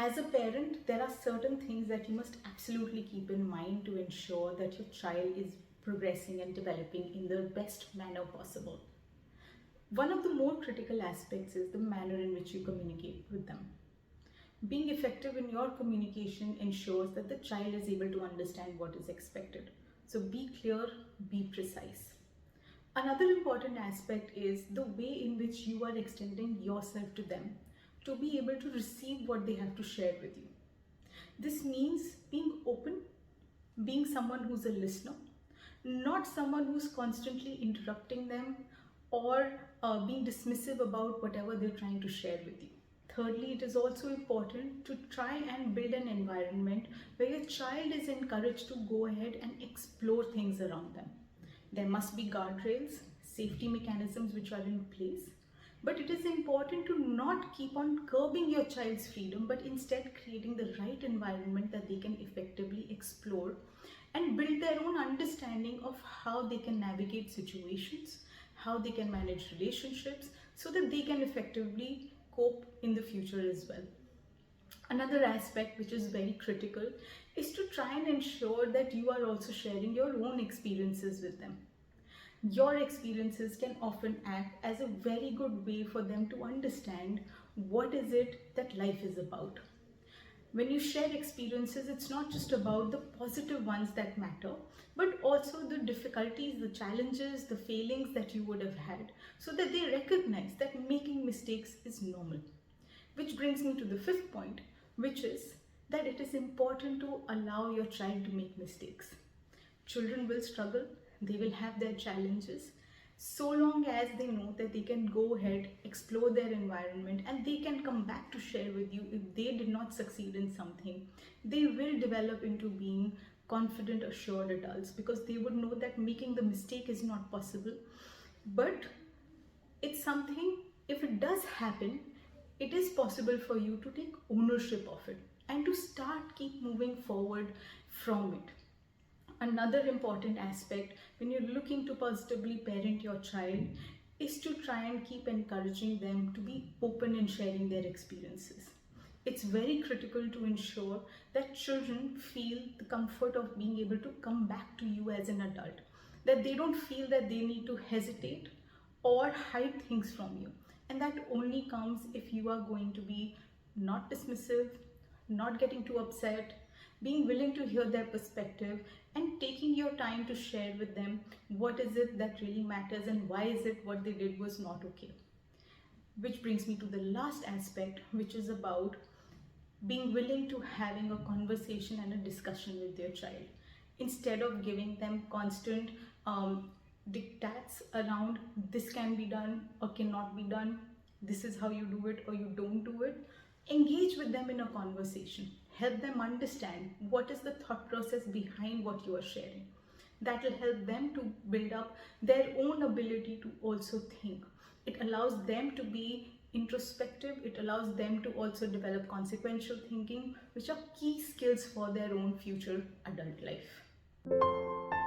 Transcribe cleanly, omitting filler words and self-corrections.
As a parent, there are certain things that you must absolutely keep in mind to ensure that your child is progressing and developing in the best manner possible. One of the more critical aspects is the manner in which you communicate with them. Being effective in your communication ensures that the child is able to understand what is expected. So be clear, be precise. Another important aspect is the way in which you are extending yourself to them to be able to receive what they have to share with you. This means being open, being someone who's a listener, not someone who's constantly interrupting them or being dismissive about whatever they're trying to share with you. Thirdly, it is also important to try and build an environment where your child is encouraged to go ahead and explore things around them. There must be guardrails, safety mechanisms which are in place, but it is important to not keep on curbing your child's freedom, but instead creating the right environment that they can effectively explore and build their own understanding of how they can navigate situations, how they can manage relationships, so that they can effectively cope in the future as well. Another aspect which is very critical is to try and ensure that you are also sharing your own experiences with them. Your experiences can often act as a very good way for them to understand what is it that life is about. When you share experiences, it's not just about the positive ones that matter, but also the difficulties, the challenges, the failings that you would have had, so that they recognize that making mistakes is normal. Which brings me to the fifth point, which is that it is important to allow your child to make mistakes. Children will struggle, they will have their challenges, so long as they know that they can go ahead, explore their environment, and they can come back to share with you if they did not succeed in something. They will develop into being confident, assured adults, because they would know that making the mistake is not possible. But it's something, if it does happen, it is possible for you to take ownership of it and to keep moving forward from it. Another important aspect when you're looking to positively parent your child is to try and keep encouraging them to be open in sharing their experiences. It's very critical to ensure that children feel the comfort of being able to come back to you as an adult, that they don't feel that they need to hesitate or hide things from you. And that only comes if you are going to be not dismissive, not getting too upset, being willing to hear their perspective and taking your time to share with them what is it that really matters and why is it what they did was not okay. Which brings me to the last aspect, which is about being willing to having a conversation and a discussion with your child. Instead of giving them constant dictats around this can be done or cannot be done, this is how you do it or you don't do it, engage with them in a conversation. Help them understand what is the thought process behind what you are sharing. That will help them to build up their own ability to also think. It allows them to be introspective. It allows them to also develop consequential thinking, which are key skills for their own future adult life.